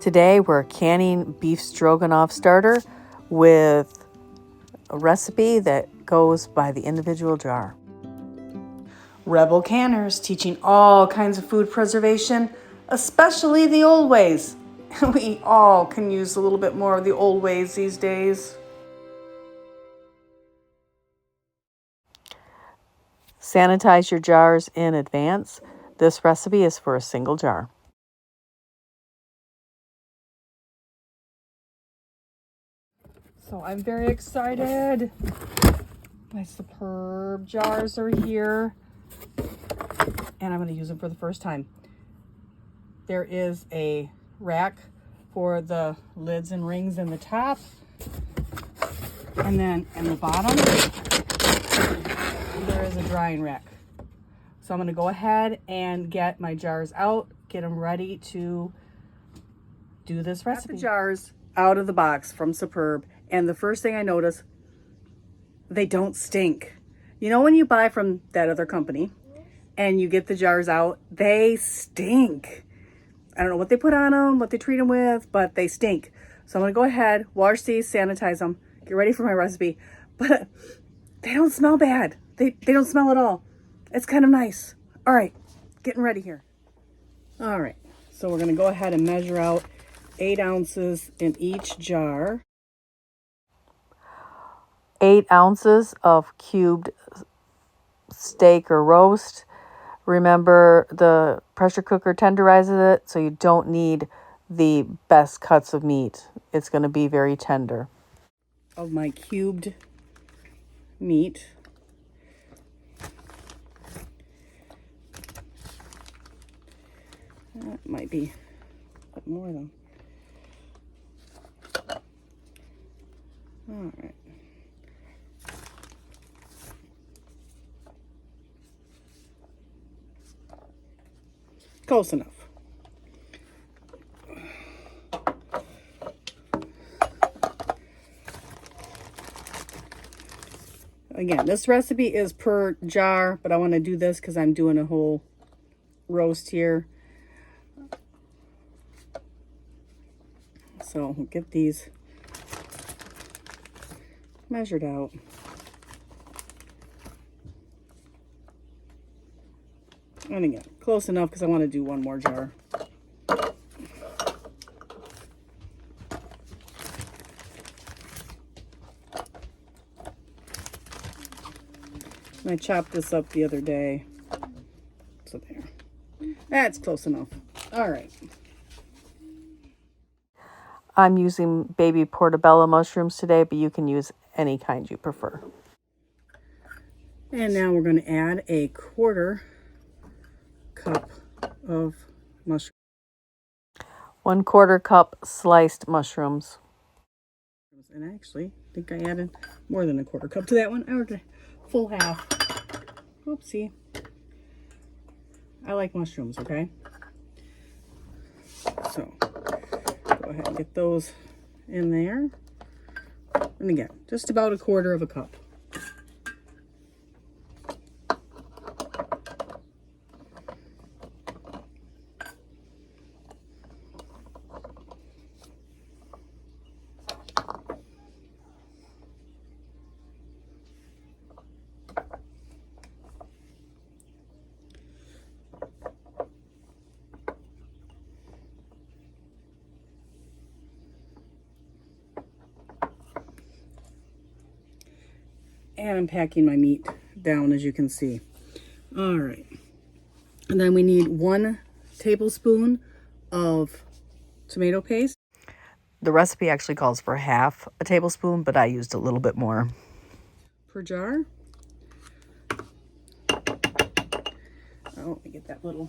Today we're canning beef stroganoff starter with a recipe that goes by the individual jar. Rebel canners teaching all kinds of food preservation, especially the old ways. We all can use a little bit more of the old ways these days. Sanitize your jars in advance. This recipe is for a single jar. So I'm very excited. My superb jars are here, and I'm going to use them for the first time. There is a rack for the lids and rings in the top, and then in the bottom there is a drying rack. So I'm going to go ahead and get my jars out, get them ready to do this recipe. Got the jars out of the box from Superb, and the first thing I notice, they don't stink. You know when you buy from that other company and you get the jars out, they stink. I don't know what they put on them, what they treat them with, but they stink. So I'm going to go ahead, wash these, sanitize them, get ready for my recipe. But they don't smell bad. They don't smell at all. It's kind of nice. All right, getting ready here. All right, so we're going to go ahead and measure out 8 ounces in each jar. 8 ounces of cubed steak or roast. Remember, the pressure cooker tenderizes it, so you don't need the best cuts of meat. It's going to be very tender. Of my cubed meat. That might be a bit more though. All right. Close enough. Again, this recipe is per jar, but I want to do this because I'm doing a whole roast here. So we'll get these measured out. And again, close enough because I want to do one more jar. I chopped this up the other day. So there. That's close enough. All right. I'm using baby portobello mushrooms today, but you can use any kind you prefer. And now we're going to add a 1/4 cup of mushrooms. 1/4 cup sliced mushrooms. And actually, I think I added more than a 1/4 cup to that one. I added a full half. Oopsie. I like mushrooms, okay? So, go ahead and get those in there. And again, just about a 1/4 cup. And I'm packing my meat down, as you can see. All right. And then we need 1 tablespoon of tomato paste. The recipe actually calls for half a tablespoon, but I used a little bit more. Per jar. Oh, let me get that little...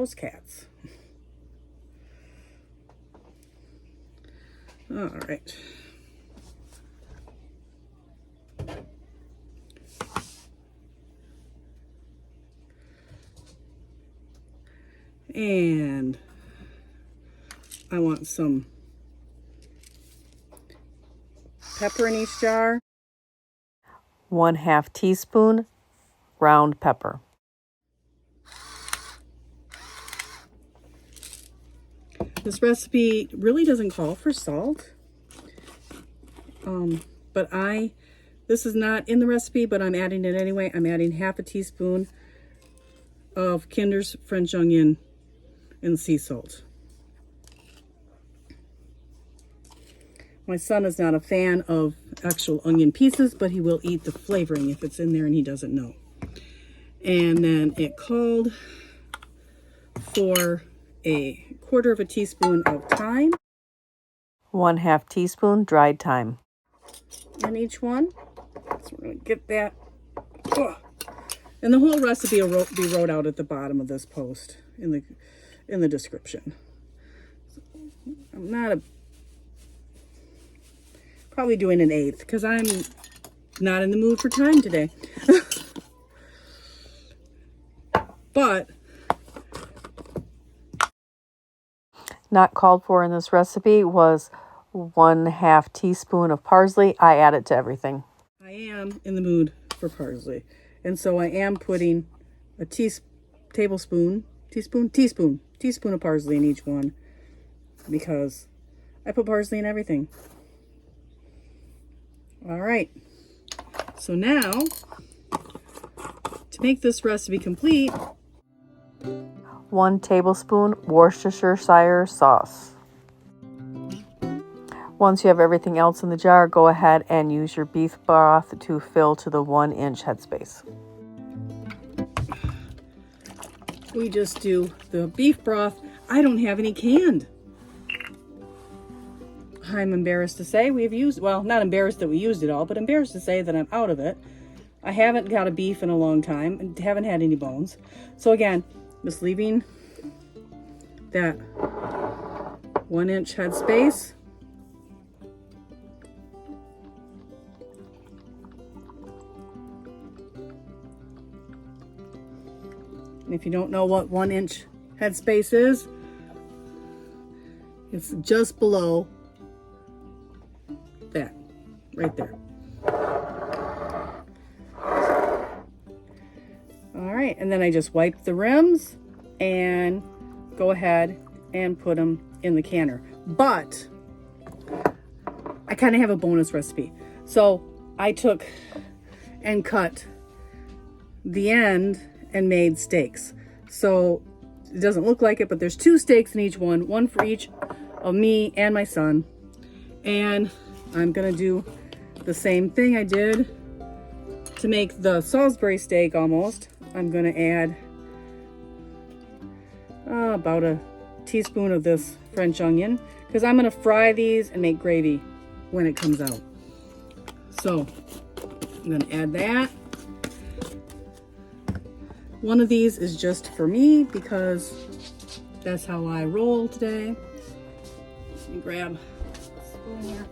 Those cats. All right. And I want some pepper in each jar. 1/2 teaspoon ground pepper. This recipe really doesn't call for salt. But this is not in the recipe, but I'm adding it anyway. I'm adding 1/2 teaspoon of Kinder's French onion and sea salt. My son is not a fan of actual onion pieces, but he will eat the flavoring if it's in there and he doesn't know. And then it called for 1/4 teaspoon of thyme. 1/2 teaspoon dried thyme. In each one. So we're going to get that. Oh. And the whole recipe will be wrote out at the bottom of this post in the description. I'm not probably doing 1/8 because I'm not in the mood for thyme today. But not called for in this recipe was 1/2 teaspoon of parsley. I add it to everything. I am in the mood for parsley. And so I am putting a teaspoon of parsley in each one because I put parsley in everything. All right. So now, to make this recipe complete, 1 tablespoon Worcestershire sauce. Once you have everything else in the jar, go ahead and use your beef broth to fill to the 1-inch headspace. we just do the beef broth. I don't have any canned. I'm embarrassed to say we've used, well, not embarrassed that we used it all, but embarrassed to say that I'm out of it. I haven't got a beef in a long time and haven't had any bones. So again, just leaving that 1-inch headspace. And if you don't know what 1-inch headspace is, it's just below that, right there. All right, and then I just wipe the rims and go ahead and put them in the canner. But I kind of have a bonus recipe. So I took and cut the end and made steaks. So it doesn't look like it, but there's 2 steaks in each one for each of me and my son. And I'm gonna do the same thing I did to make the Salisbury steak almost. I'm gonna add about a teaspoon of this French onion because I'm gonna fry these and make gravy when it comes out. So I'm gonna add that. One of these is just for me because that's how I roll today. Let me grab a spoon here.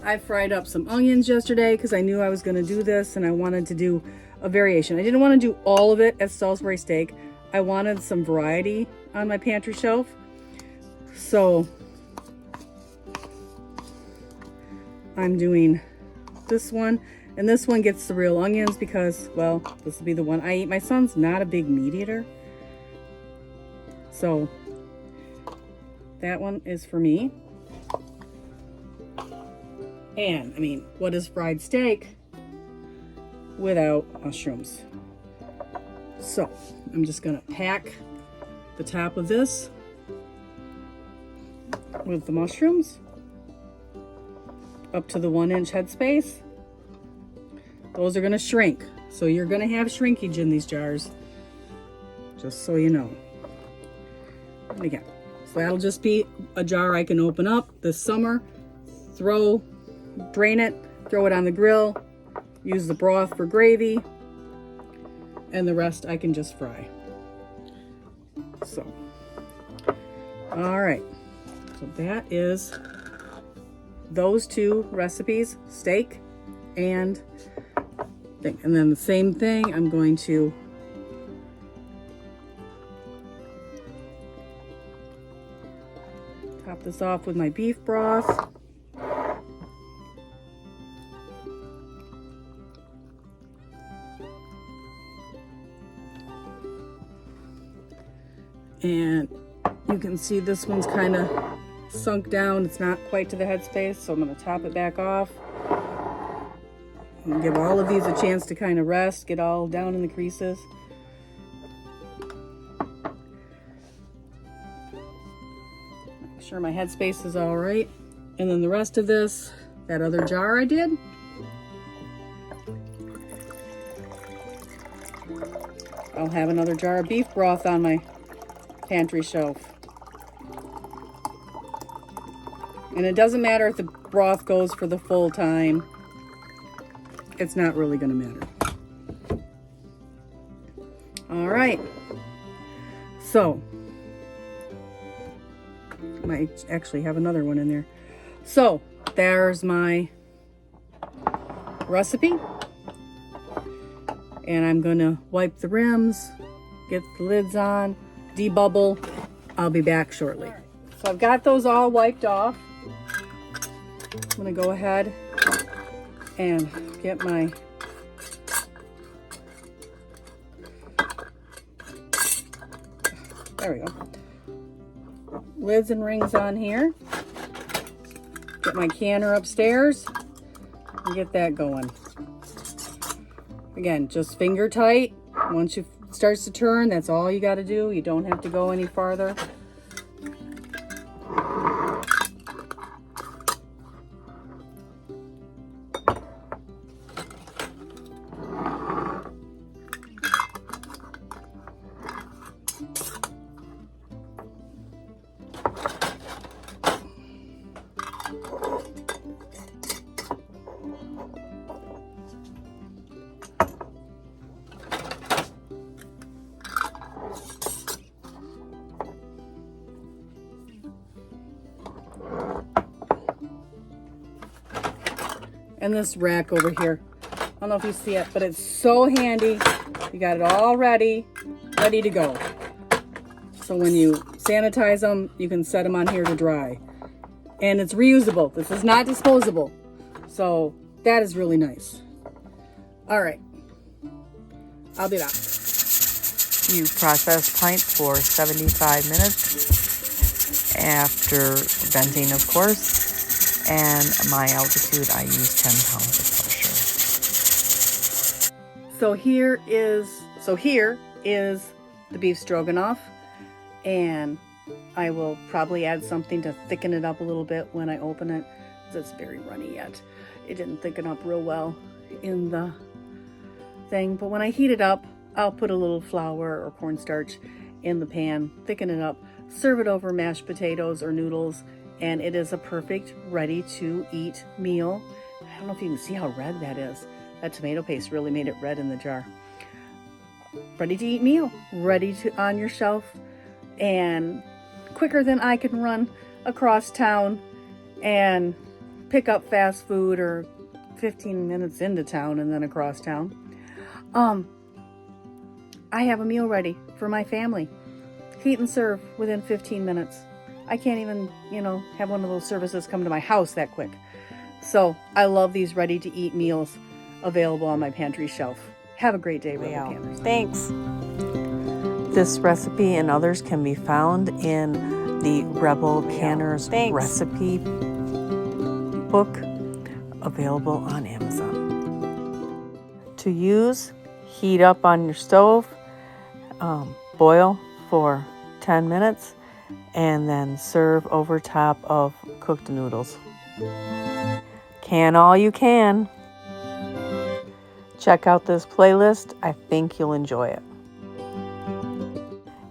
I fried up some onions yesterday because I knew I was going to do this and I wanted to do a variation. I didn't want to do all of it as Salisbury steak. I wanted some variety on my pantry shelf. So I'm doing this one, and this one gets the real onions because, well, this will be the one I eat. My son's not a big meat eater, so that one is for me. And I mean, what is fried steak without mushrooms? So I'm just gonna pack the top of this with the mushrooms up to the 1-inch headspace. Those are gonna shrink. So you're gonna have shrinkage in these jars, just so you know. And again, so that'll just be a jar I can open up this summer, drain it, throw it on the grill, use the broth for gravy, and the rest I can just fry. So, all right. So that is those two recipes, steak and thing. And then the same thing, I'm going to top this off with my beef broth. And you can see this one's kind of sunk down. It's not quite to the headspace, so I'm going to top it back off. And give all of these a chance to kind of rest, get all down in the creases. Make sure my headspace is all right. And then the rest of this, that other jar I did, I'll have another jar of beef broth on my pantry shelf. And it doesn't matter if the broth goes for the full time. It's not really going to matter. All right. So, might actually have another one in there. So, there's my recipe. And I'm going to wipe the rims, get the lids on, debubble. I'll be back shortly. So I've got those all wiped off. I'm going to go ahead and get my there we go, lids and rings on here. Get my canner upstairs and get that going. Again, just finger tight. Once it starts to turn, that's all you got to do. You don't have to go any farther. And this rack over here, I don't know if you see it, but it's so handy. You got it all ready to go. So when you sanitize them, you can set them on here to dry. And it's reusable. This is not disposable. So that is really nice. All right, I'll be back. You process pint for 75 minutes after venting, of course. And my altitude, I use 10 pounds of pressure. So here is the beef stroganoff, and I will probably add something to thicken it up a little bit when I open it, because it's very runny yet. It didn't thicken up real well in the thing, but when I heat it up, I'll put a little flour or cornstarch in the pan, thicken it up, serve it over mashed potatoes or noodles, and it is a perfect ready-to-eat meal. I don't know if you can see how red that is. That tomato paste really made it red in the jar. Ready-to-eat meal, ready to on your shelf, and quicker than I can run across town and pick up fast food, or 15 minutes into town and then across town. I have a meal ready for my family. Heat and serve within 15 minutes. I can't even, have one of those services come to my house that quick. So I love these ready-to-eat meals available on my pantry shelf. Have a great day, Rebel Canners. Thanks. This recipe and others can be found in the Rebel Canners recipe book, available on Amazon. To use, heat up on your stove, boil for 10 minutes, and then serve over top of cooked noodles. Can all you can. Check out this playlist. I think you'll enjoy it.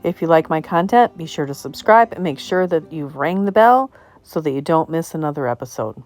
If you like my content, be sure to subscribe and make sure that you've rang the bell so that you don't miss another episode.